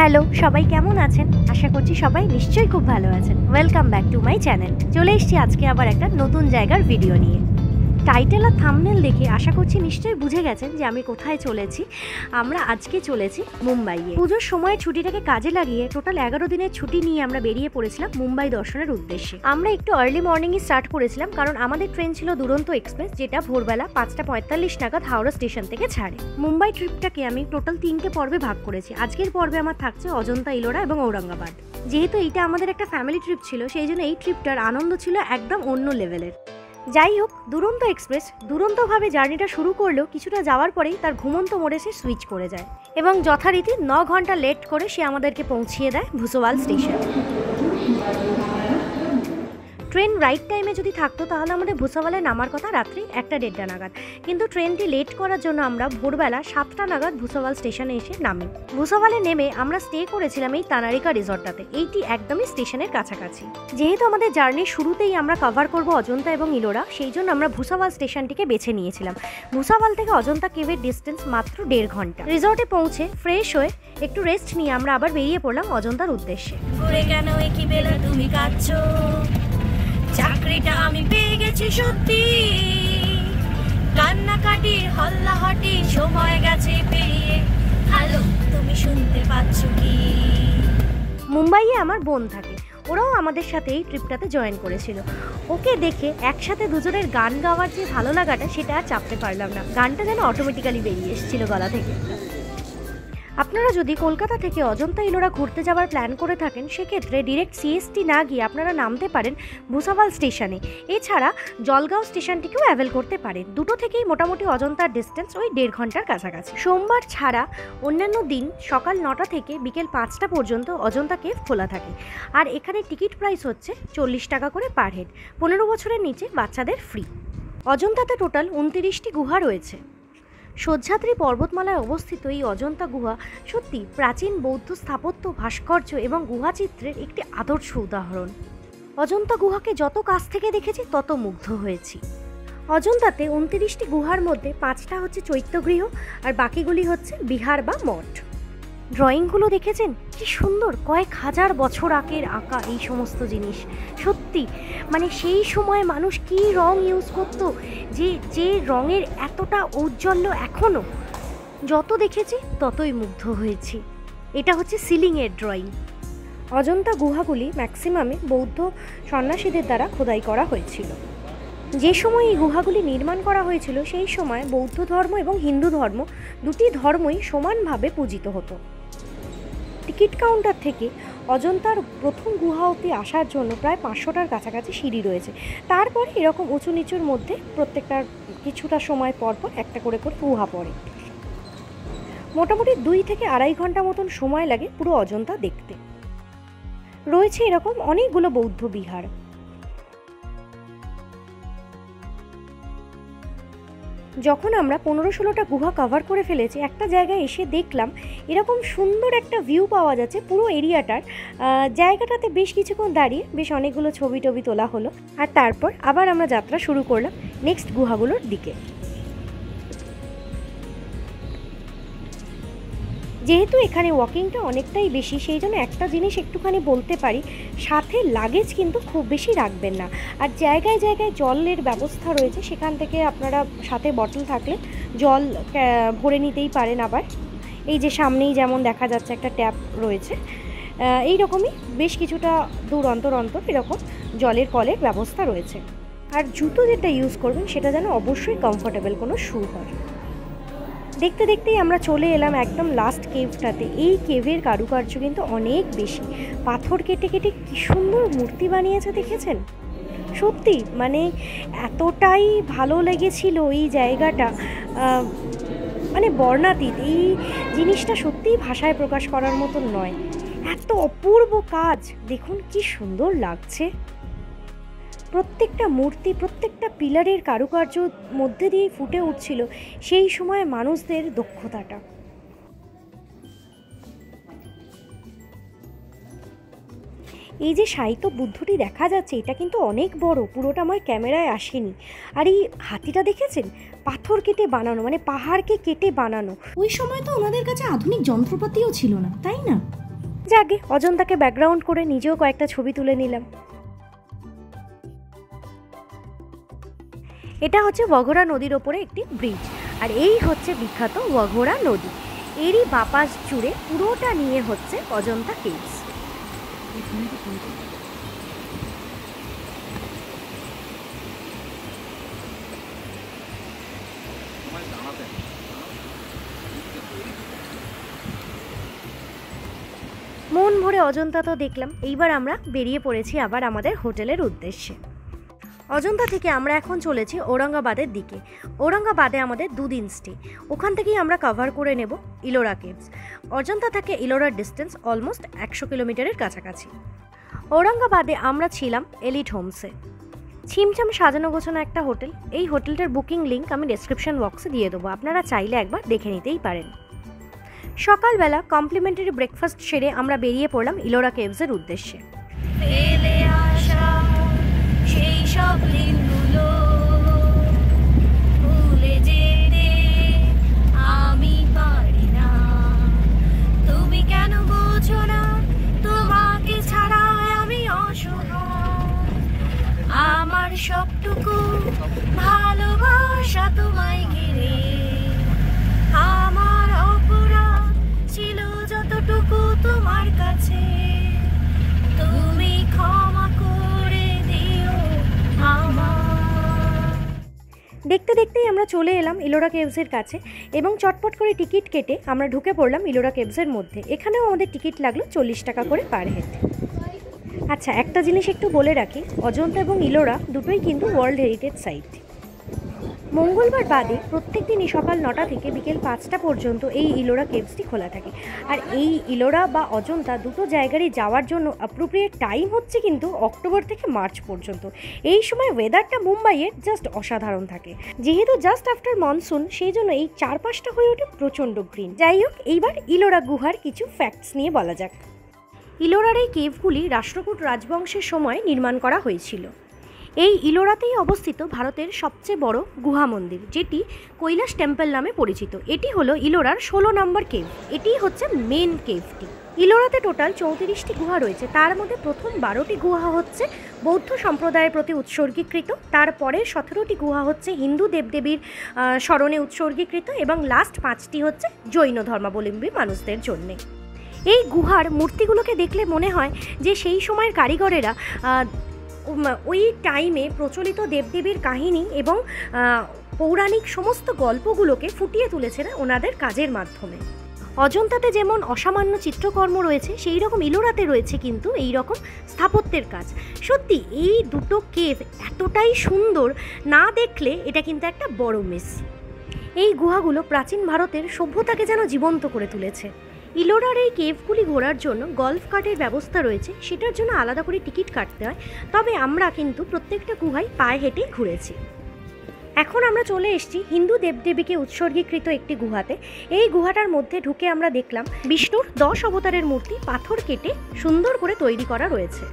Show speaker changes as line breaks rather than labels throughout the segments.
Hello, সবাই কেমন আছেন? আশা করছি সবাই নিশ্চয়ই খুব ভালো আছেন। Welcome back to my channel. চলে এসেছি আজকে আবার একটা নতুন জায়গার ভিডিও নিয়ে। টাইটেল আর থাম্বনেল দেখে আশা করছি নিশ্চয়ই বুঝে গেছেন যে আমি কোথায় চলেছি। আমরা আজকে চলেছি মুম্বাইয়ে। পুজোর সময় ছুটিটাকে কাজে লাগিয়ে টোটাল 11 দিনের ছুটি নিয়ে আমরা বেরিয়ে পড়েছিলাম মুম্বাই দর্শনের উদ্দেশ্যে। আমরা একটু আর্লি মর্নিংয়ে স্টার্ট করেছিলাম, কারণ আমাদের ট্রেন ছিল দুরন্ত এক্সপ্রেস, যেটা ভোরবেলা 5:45 নাগাদ হাওড়া স্টেশন থেকে ছাড়ে। মুম্বাই ট্রিপটাকে আমি টোটাল 3টে পর্বে ভাগ করেছি। আজকের পর্বে আমার থাকছে অজন্তা, ইলোরা এবং ঔরঙ্গাবাদ। যেহেতু এইটা আমাদের একটা ফ্যামিলি ট্রিপ ছিল, সেই জন্য এই ট্রিপটার আনন্দ ছিল একদম অন্য লেভেলের। যাই হোক, দুরন্ত এক্সপ্রেস দুরন্তভাবে জার্নিটা শুরু করলেও কিছুটা যাওয়ার পরেই তার ঘুমন্ত মোড়ে সে সুইচ করে যায় এবং যথারীতি 9 ঘন্টা লেট করে সে আমাদেরকে পৌঁছিয়ে দেয় ভুসওয়াল স্টেশন। ট্রেন রাইট টাইমে যদি থাকতো তাহলে আমাদের ভুসওয়ালে নামার কথা রাত্রি 1:30 নাগাদ, কিন্তু ট্রেনটি লেট করার জন্য আমরা ভোরবেলা 7টা নাগাদ ভুসওয়াল স্টেশনে এসে নামি। ভুসওয়ালে নেমে আমরা স্টে করেছিলাম এই তানারিকা রিসর্টটাতে। এইটি একদমই স্টেশনের কাছাকাছি। যেহেতু আমাদের জার্নির শুরুতেই আমরা কভার করব অজন্তা এবং ইলোরা, সেই জন্য আমরা ভুসওয়াল স্টেশনটিকে বেছে নিয়েছিলাম। ভুসওয়াল থেকে অজন্তা কেভের ডিস্টেন্স মাত্র 1.5 ঘন্টা। রিসর্টে পৌঁছে ফ্রেশ হয়ে একটু রেস্ট নিয়ে আমরা আবার বেরিয়ে পড়লাম অজন্তার উদ্দেশ্যে।
কেন একই বেলা তুমি কাঁদছো, চাকরিটা আমি পেয়ে গেছি সত্যি, কান্নাকাটির হল্লাহটি সময় গেছে পেরিয়ে, হ্যালো তুমি শুনতে পাচ্ছ কি?
মুম্বাইয়ে আমার বোন থাকে, ওরাও আমাদের সাথে এই ট্রিপটাতে জয়েন করেছিল। ওকে দেখে একসাথে দুজনের গান গাওয়ার যে ভালো লাগাটা সেটা আর চাপতে পারলাম না। গানটা যেন অটোমেটিক্যালি বেরিয়ে এসেছিল গলা থেকে। আপনারা যদি কলকাতা থেকে অজন্তা ইলোরা ঘুরতে যাওয়ার প্ল্যান করে থাকেন, সেক্ষেত্রে ডিরেক্ট সিএসটি না গিয়ে আপনারা নামতে পারেন ভুসওয়াল স্টেশনে। এছাড়া জলগাঁও স্টেশনটিকেও অ্যাভেল করতে পারেন। দুটো থেকেই মোটামুটি অজন্তার ডিস্টেন্স ওই 1.5 ঘন্টার কাছাকাছি। সোমবার ছাড়া অন্যান্য দিন সকাল 9টা থেকে বিকেল 5টা পর্যন্ত অজন্তা কেভ খোলা থাকে। আর এখানে টিকিট প্রাইস হচ্ছে 40 টাকা করে পার হেড। 15 বছরের নিচে বাচ্চাদের ফ্রি। অজন্তাতে টোটাল 29টি গুহা রয়েছে। সহ্যাদ্রি পর্বতমালায় অবস্থিত এই অজন্তা গুহা সত্যি প্রাচীন বৌদ্ধ স্থাপত্য, ভাস্কর্য এবং গুহাচিত্রের একটি আদর্শ উদাহরণ। অজন্তা গুহাকে যত কাছ থেকে দেখেছি তত মুগ্ধ হয়েছি। অজন্তাতে 29টি গুহার মধ্যে 5টা হচ্ছে চৈত্যগৃহ আর বাকিগুলি হচ্ছে বিহার বা মঠ। ড্রয়িংগুলো দেখেছেন কি সুন্দর, কয়েক হাজার বছর আগের আঁকা এই সমস্ত জিনিস। সত্যি মানে সেই সময় মানুষ কি রং ইউজ করতো, যে রঙের এতটা ঔজ্জ্বল্য এখনও, যত দেখেছি ততই মুগ্ধ হয়েছি। এটা হচ্ছে সিলিংয়ের ড্রয়িং। অজন্তা গুহাগুলি ম্যাক্সিমামে বৌদ্ধ সন্ন্যাসীদের দ্বারা খোদাই করা হয়েছিল। যে সময় এই গুহাগুলি নির্মাণ করা হয়েছিল সেই সময় বৌদ্ধ ধর্ম এবং হিন্দু ধর্ম দুটি ধর্মই সমানভাবে পূজিত হতো। টিকিট কাউন্টার থেকে অজন্তার প্রথম গুহা অবধি আসার জন্য প্রায় 500টার কাছাকাছি সিঁড়ি রয়েছে। তারপরে এরকম উঁচু নিচুর মধ্যে প্রত্যেকটার কিছুটা সময় পর পর একটা করে গুহা পড়ে। মোটামুটি 2 থেকে 2.5 ঘন্টা মতন সময় লাগে পুরো অজন্তা দেখতে। রয়েছে এরকম অনেকগুলো বৌদ্ধ বিহার। যখন আমরা 15-16টা গুহা কভার করে ফেলেছি, একটা জায়গায় এসে দেখলাম এরকম সুন্দর একটা ভিউ পাওয়া যাচ্ছে পুরো এরিয়াটার। জায়গাটাতে বেশ কিছুক্ষণ দাঁড়িয়ে বেশ অনেকগুলো ছবি টবি তোলা হলো, আর তারপর আবার আমরা যাত্রা শুরু করলাম নেক্সট গুহাগুলোর দিকে। যেহেতু এখানে ওয়াকিংটা অনেকটাই বেশি, সেই জন্য একটা জিনিস একটুখানি বলতে পারি, সাথে লাগেজ কিন্তু খুব বেশি রাখবেন না। আর জায়গায় জায়গায় জলের ব্যবস্থা রয়েছে, সেখান থেকে আপনারা সাথে বটল থাকলে জল ভরে নিতেই পারেন। আবার এই যে সামনেই যেমন দেখা যাচ্ছে একটা ট্যাপ রয়েছে, এই রকমই বেশ কিছুটা দূর অন্তর অন্তর এরকম জলের কলের ব্যবস্থা রয়েছে। আর জুতো যেটা ইউজ করবেন সেটা যেন অবশ্যই কমফোর্টেবল কোনো শু হয়। দেখতে দেখতেই আমরা চলে এলাম একদম লাস্ট কেভটাতে। এই কেভের কারুকার্য কিন্তু অনেক বেশি। পাথর কেটে কেটে কী সুন্দর মূর্তি বানিয়েছে দেখেছেন? সত্যি মানে এতটাই ভালো লেগেছিল এই জায়গাটা, মানে বর্ণাতীত। এই জিনিসটা সত্যিই ভাষায় প্রকাশ করার মতন নয়। এত অপূর্ব কাজ, দেখুন কি সুন্দর লাগছে। প্রত্যেকটা মূর্তি, প্রত্যেকটা পিলারের কারুকার্য মধ্যে দিয়ে ফুটে উঠছিল সেই সময় মানুষদের দক্ষতাটা। এই যে সাহিত্য বুদ্ধটি দেখা যাচ্ছে, এটা কিন্তু অনেক বড়, পুরোটা আমার ক্যামেরায় আসেনি। আর এই হাতিটা দেখেছেন, পাথর কেটে বানানো, মানে পাহাড়কে কেটে বানানো। ওই সময় তো ওনাদের কাছে আধুনিক যন্ত্রপাতিও ছিল না, তাই না? যাকে অজন্তাকে ব্যাকগ্রাউন্ড করে নিজেও কয়েকটা ছবি তুলে নিলাম। এটা হচ্ছে ওয়াঘোরা নদীর ওপরে একটি ব্রিজ, আর এই হচ্ছে বিখ্যাত ওয়াঘোরা নদী। এরই বাপাস জুড়ে পুরোটা নিয়ে হচ্ছে অজন্তা কেভস। মন ভরে অজন্তা তো দেখলাম, এইবার আমরা বেরিয়ে পড়েছি আবার আমাদের হোটেলের উদ্দেশ্যে। অজন্তা থেকে আমরা এখন চলেছি ঔরঙ্গাবাদের দিকে। ঔরঙ্গাবাদে আমাদের 2 দিন স্টে, ওখান থেকেই আমরা কভার করে নেব ইলোরা কেভস। অজন্তা থেকে ইলোরার ডিস্টেন্স অলমোস্ট 100 কিলোমিটারের কাছাকাছি। ঔরঙ্গাবাদে আমরা ছিলাম এলিট হোমসে, ছিমছাম সাজানো গোছানো একটা হোটেল। এই হোটেলটার বুকিং লিঙ্ক আমি ডেসক্রিপশন বক্সে দিয়ে দেবো, আপনারা চাইলে একবার দেখে নিতেই পারেন। সকালবেলা কমপ্লিমেন্টারি ব্রেকফাস্ট সেরে আমরা বেরিয়ে পড়লাম ইলোরা কেভসের উদ্দেশ্যে।
ফেলে আসা সেই সব দিনগুলো ভুলে যেতে আমি পারি না। তুমি কেন বোঝো না তোমাকে ছাড়া আমি অসহায়। আমার সবটুকু ভালোবাসা তোমায় ঘিরে, আমার অপরাধ ছিল যতটুকু তোমার কাছে, তুমি ক্ষমা করে দিও আমার।
দেখতে দেখতেই আমরা চলে এলাম ইলোরা কেভসের কাছে এবং চটপট করে টিকিট কেটে আমরা ঢুকে পড়লাম ইলোরা কেভসের মধ্যে। এখানেও আমাদের টিকিট লাগলো 40 টাকা করে পার হেড। আচ্ছা, একটা জিনিস একটু বলে রাখি, অজন্তা এবং ইলোরা দুটোই কিন্তু ওয়ার্ল্ড হেরিটেজ সাইট। মঙ্গলবার বাদে প্রত্যেক দিনই সকাল 9টা থেকে বিকেল 5টা পর্যন্ত এই ইলোরা কেভসটি খোলা থাকে। আর এই ইলোরা বা অজন্তা দুটো জায়গারই যাওয়ার জন্য অ্যাপ্রোপ্রিয়েট টাইম হচ্ছে কিন্তু অক্টোবর থেকে মার্চ পর্যন্ত। এই সময় ওয়েদারটা মুম্বাইয়ের জাস্ট অসাধারণ থাকে। যেহেতু জাস্ট আফটার মনসুন, সেই জন্য এই চারপাশটা হয়ে ওঠে প্রচণ্ড গ্রিন। যাই হোক, এইবার ইলোরা গুহার কিছু ফ্যাক্টস নিয়ে বলা যাক। ইলোরার এই কেভগুলি রাষ্ট্রকূট রাজবংশের সময় নির্মাণ করা হয়েছিল। এই ইলোরাতেই অবস্থিত ভারতের সবচেয়ে বড় গুহা মন্দির, যেটি কৈলাস টেম্পল নামে পরিচিত। এটি হলো ইলোরার 16 নম্বর কেভ। এটি হচ্ছে মেন কেভটি। ইলোরাতে টোটাল 34টি গুহা রয়েছে, তার মধ্যে প্রথম 12টি গুহা হচ্ছে বৌদ্ধ সম্প্রদায়ের প্রতি উৎসর্গীকৃত, তারপরে 17টি গুহা হচ্ছে হিন্দু দেবদেবীর স্মরণে উৎসর্গীকৃত এবং লাস্ট 5টি হচ্ছে জৈন ধর্মাবলম্বী মানুষদের জন্যে। এই গুহার মূর্তিগুলোকে দেখলে মনে হয় যে সেই সময়ের কারিগরেরা ওই টাইমে প্রচলিত দেবদেবীর কাহিনী এবং পৌরাণিক সমস্ত গল্পগুলোকে ফুটিয়ে তুলেছেন ওনাদের কাজের মাধ্যমে। অজন্তাতে যেমন অসামান্য চিত্রকর্ম রয়েছে, সেই রকম ইলোরাতে রয়েছে কিন্তু এই রকম স্থাপত্যের কাজ। সত্যি এই দুটো কেভ এতটাই সুন্দর, না দেখলে এটা কিন্তু একটা বড় মিস। এই গুহাগুলো প্রাচীন ভারতের সভ্যতাকে যেন জীবন্ত করে তুলেছে। ইলোরার এই কেভগুলি ঘোরার জন্য গল্ফ কার্টের ব্যবস্থা রয়েছে, সেটার জন্য আলাদা করে টিকিট কাটতে হয়। তবে আমরা কিন্তু প্রত্যেকটা গুহায় পায়ে হেঁটেই ঘুরেছি। এখন আমরা চলে এসেছি হিন্দু দেবদেবীকে উৎসর্গীকৃত একটি গুহাতে। এই গুহাটার মধ্যে ঢুকে আমরা দেখলাম বিষ্ণুর 10 অবতারের মূর্তি পাথর কেটে সুন্দর করে তৈরি করা রয়েছে।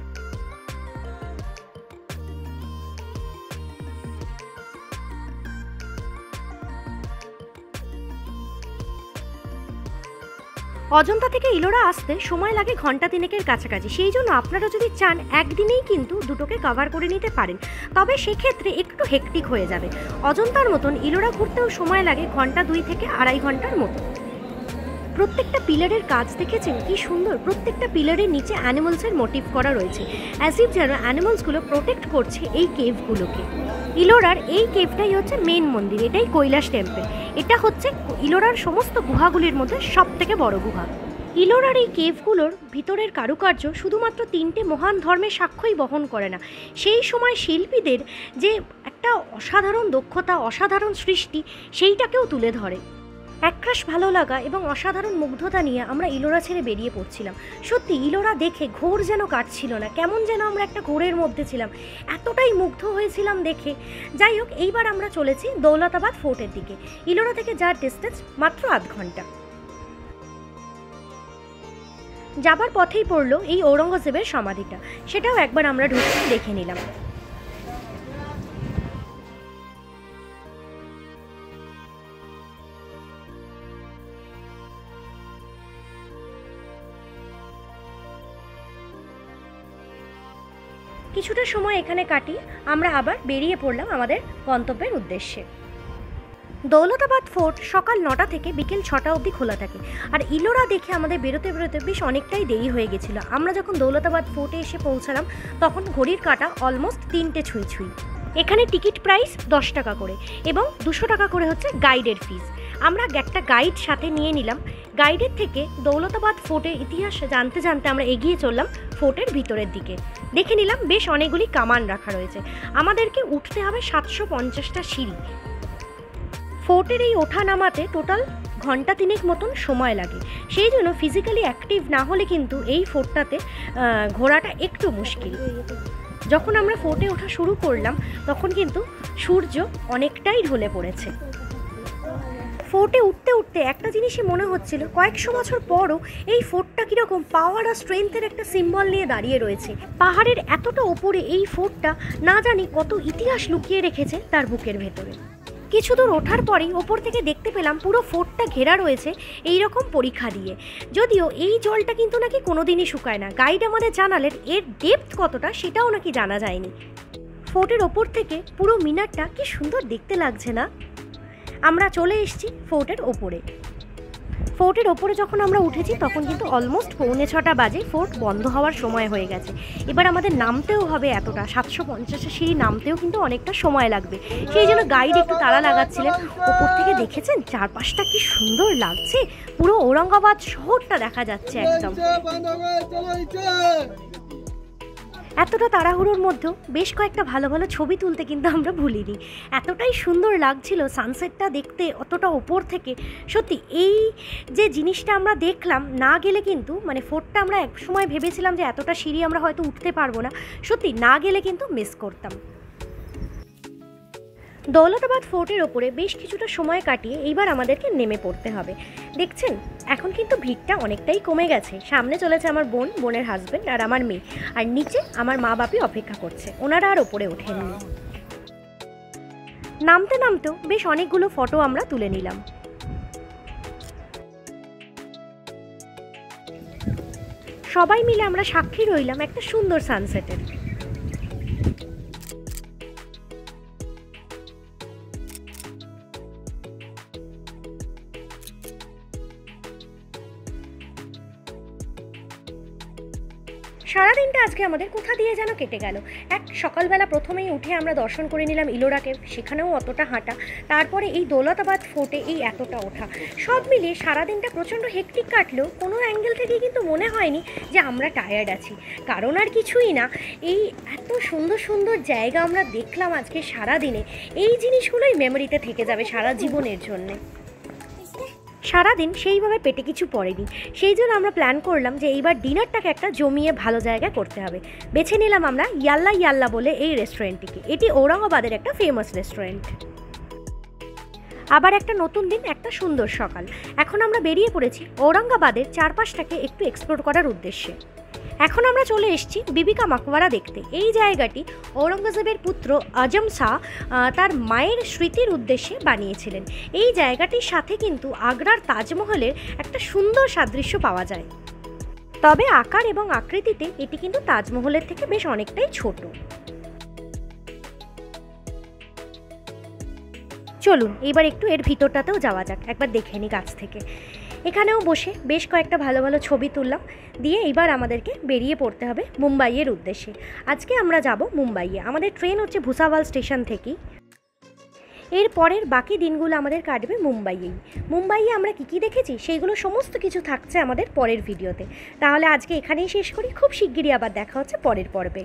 অজন্তা থেকে ইলোরা আসতে সময় লাগে ঘন্টা 3-এর কাছাকাছি। সেই জন্য আপনারা যদি চান একদিনেই কিন্তু দুটোকে কভার করে নিতে পারেন, তবে সেক্ষেত্রে একটু হেকটিক হয়ে যাবে। অজন্তার মতন ইলোরা ঘুরতেও সময় লাগে ঘন্টা 2 থেকে 2.5 ঘন্টার মতো। প্রত্যেকটা পিলারের কাজ দেখেছেন কি সুন্দর? প্রত্যেকটা পিলারের নিচে অ্যানিমালসের মোটিভ করা রয়েছে, অ্যাজ ইফ যেন অ্যানিমালসগুলো প্রোটেক্ট করছে এই কেভগুলোকে। ইলোরার এই কেভটাই হচ্ছে মেন মন্দির, এটাই কৈলাস টেম্পল। এটা হচ্ছে ইলোরার সমস্ত গুহাগুলির মধ্যে সবথেকে বড় গুহা। ইলোরার এই কেভগুলোর ভিতরের কারুকার্য শুধুমাত্র 3টে মহান ধর্মের সাক্ষ্যই বহন করে না, সেই সময় শিল্পীদের যে একটা অসাধারণ দক্ষতা, অসাধারণ সৃষ্টি, সেইটাকেও তুলে ধরে। একরাশ ভালো লাগা এবং অসাধারণ মুগ্ধতা নিয়ে আমরা ইলোরা ছেড়ে বেরিয়ে পড়ছিলাম। সত্যি ইলোরা দেখে ঘোর যেন কাটছিল না, কেমন যেন আমরা একটা ঘোরের মধ্যে ছিলাম, এতটাই মুগ্ধ হয়েছিলাম দেখে। যাই হোক, এইবার আমরা চলেছি দৌলতাবাদ ফোর্টের দিকে। ইলোরা থেকে যার ডিস্টেন্স মাত্র 8 ঘন্টা। যাবার পথেই পড়লো এই ঔরঙ্গজেবের সমাধিটা, সেটাও একবার আমরা ঢুকে দেখে নিলাম। কিছুটা সময় এখানে কাটিয়ে আমরা আবার বেরিয়ে পড়লাম আমাদের গন্তব্যের উদ্দেশ্যে। দৌলতাবাদ ফোর্ট সকাল 9টা থেকে বিকেল 6টা অবধি খোলা থাকে। আর ইলোরা দেখে আমাদের বেরোতে বেরোতে বেশ অনেকটাই দেরি হয়ে গেছিলো। আমরা যখন দৌলতাবাদ ফোর্টে এসে পৌঁছালাম তখন ঘড়ির কাঁটা অলমোস্ট 3টে ছুঁই ছুঁই। এখানে টিকিট প্রাইস 10 টাকা করে এবং 200 টাকা করে হচ্ছে গাইডের ফিস। আমরা একটা গাইড সাথে নিয়ে নিলাম। গাইডের থেকে দৌলতাবাদ ফোর্টের ইতিহাস জানতে জানতে আমরা এগিয়ে চললাম ফোর্টের ভিতরের দিকে। দেখে নিলাম বেশ অনেকগুলি কামান রাখা রয়েছে। আমাদেরকে উঠতে হবে 750টা সিঁড়ি। ফোর্টের এই ওঠা নামাতে টোটাল ঘন্টা 3 মতন সময় লাগে। সেই জন্য ফিজিক্যালি অ্যাক্টিভ না হলে কিন্তু এই ফোর্টটাতে ঘোরাটা একটু মুশকিল। যখন আমরা ফোর্টে ওঠা শুরু করলাম তখন কিন্তু সূর্য অনেকটাই ঢলে পড়েছে। ফোর্টে উঠতে উঠতে একটা জিনিসই মনে হচ্ছিল, কয়েকশো বছর পরও এই ফোর্টটা কীরকম পাওয়ার আর স্ট্রেংথের একটা সিম্বল নিয়ে দাঁড়িয়ে রয়েছে। পাহাড়ের এতটা ওপরে এই ফোর্টটা না জানি কত ইতিহাস লুকিয়ে রেখেছে তার বুকের ভেতরে। কিছু দূর ওঠার পরেই ওপর থেকে দেখতে পেলাম পুরো ফোর্টটা ঘেরা রয়েছে এই রকম পরীক্ষা দিয়ে। যদিও এই জলটা কিন্তু নাকি কোনোদিনই শুকায় না। গাইড আমাদের জানালেন এর ডেপথ কতটা সেটাও নাকি জানা যায়নি। ফোর্টের ওপর থেকে পুরো মিনারটা কি সুন্দর দেখতে লাগছে না? আমরা চলে এসেছি ফোর্টের ওপরে। ফোর্টের ওপরে যখন আমরা উঠেছি তখন কিন্তু অলমোস্ট 6:45 বাজে। ফোর্ট বন্ধ হওয়ার সময় হয়ে গেছে। এবার আমাদের নামতেও হবে এতটা 750 সিঁড়ি নামতেও কিন্তু অনেকটা সময় লাগবে। সেই জন্য গাইড একটু তাড়া লাগাচ্ছিলেন। ওপর থেকে দেখেছেন চারপাশটা কি সুন্দর লাগছে, পুরো ঔরঙ্গাবাদ শহরটা দেখা যাচ্ছে একদম। এতটা তাড়াহুড়োর মধ্যেও বেশ কয়েকটা ভালো ভালো ছবি তুলতে কিন্তু আমরা ভুলিনি। এতটাই সুন্দর লাগছিল সানসেটটা দেখতে অতটা ওপর থেকে। সত্যি এই যে জিনিসটা আমরা দেখলাম, না গেলে কিন্তু মানে ফোর্টটা আমরা এক সময় ভেবেছিলাম যে এতটা সিঁড়ি আমরা হয়তো উঠতে পারবো না, সত্যি না গেলে কিন্তু মিস করতাম। দৌলতাবাদ ফোর্টের ওপরে বেশ কিছুটা সময় কাটিয়ে এইবার আমাদেরকে নেমে পড়তে হবে। দেখছেন এখন কিন্তু ভিড়টা অনেকটাই কমে গেছে। সামনে চলেছে আমার বোনের হাজব্যান্ড আর আমার মেয়ে, আর নিচে আমার মা বাপি অপেক্ষা করছে, ওনারা আর ওপরে ওঠেননি। নামতে নামতেও বেশ অনেকগুলো ফটো আমরা তুলে নিলাম। সবাই মিলে আমরা সাক্ষী রইলাম একটা সুন্দর সানসেটের। সারাদিনটা আজকে আমাদের কোথা দিয়ে যেন কেটে গেল। এক সকালবেলা প্রথমেই উঠে আমরা দর্শন করে নিলাম ইলোরাকে, সেখানেও অতটা হাঁটা, তারপরে এই দৌলতাবাদ ফোর্টে এই এতটা ওঠা, সব মিলিয়ে সারাদিনটা প্রচণ্ড হেক্টিক কাটলেও কোনো অ্যাঙ্গেল থেকেই কিন্তু মনে হয়নি যে আমরা টায়ার্ড আছি। কারণ আর কিছুই না, এই এত সুন্দর সুন্দর জায়গা আমরা দেখলাম আজকে সারাদিনে, এই জিনিসগুলোই মেমোরিতে থেকে যাবে সারা জীবনের জন্যে। সারাদিন সেইভাবে পেটে কিছু পড়েনি, সেই জন্য আমরা প্ল্যান করলাম যে এইবার ডিনারটাকে একটা জমিয়ে ভালো জায়গায় করতে হবে। বেছে নিলাম আমরা ইয়াল্লা ইয়াল্লা বলে এই রেস্টুরেন্টটিকে। এটি ঔরঙ্গাবাদের একটা ফেমাস রেস্টুরেন্ট। আবার একটা নতুন দিন, একটা সুন্দর সকাল। এখন আমরা বেরিয়ে পড়েছি ঔরঙ্গাবাদের চারপাশটাকে একটু এক্সপ্লোর করার উদ্দেশ্যে। এখন আমরা চলে এসেছি বিবি কা মাকবারা দেখতে। এই জায়গাটি ঔরঙ্গজেবের পুত্র আজম শাহ তার মায়ের স্মৃতির উদ্দেশ্যে বানিয়েছিলেন। এই জায়গাটির সাথে কিন্তু আগ্রার তাজমহলের একটা সুন্দর সাদৃশ্য পাওয়া যায়। তবে আকার এবং আকৃতিতে এটি কিন্তু তাজমহলের থেকে বেশ অনেকটাই ছোট। চলুন এবার একটু এর ভিতরটাতেও যাওয়া যাক, একবার দেখে নিই কাছ থেকে। এখানেও বসে বেশ কয়েকটা ভালো ভালো ছবি তুললাম, দিয়ে এবার আমাদেরকে বেরিয়ে পড়তে হবে মুম্বাইয়ের উদ্দেশ্যে। আজকে আমরা যাব মুম্বাইয়ে। আমাদের ট্রেন হচ্ছে ভুসাওয়াল স্টেশন থেকেই। এর পরের বাকি দিনগুলো আমাদের কাটবে মুম্বাইয়েই। মুম্বাইয়ে আমরা কী কী দেখেছি সেইগুলো সমস্ত কিছু থাকছে আমাদের পরের ভিডিওতে। তাহলে আজকে এখানেই শেষ করি, খুব শিগগিরই আবার দেখা হচ্ছে পরের পর্বে।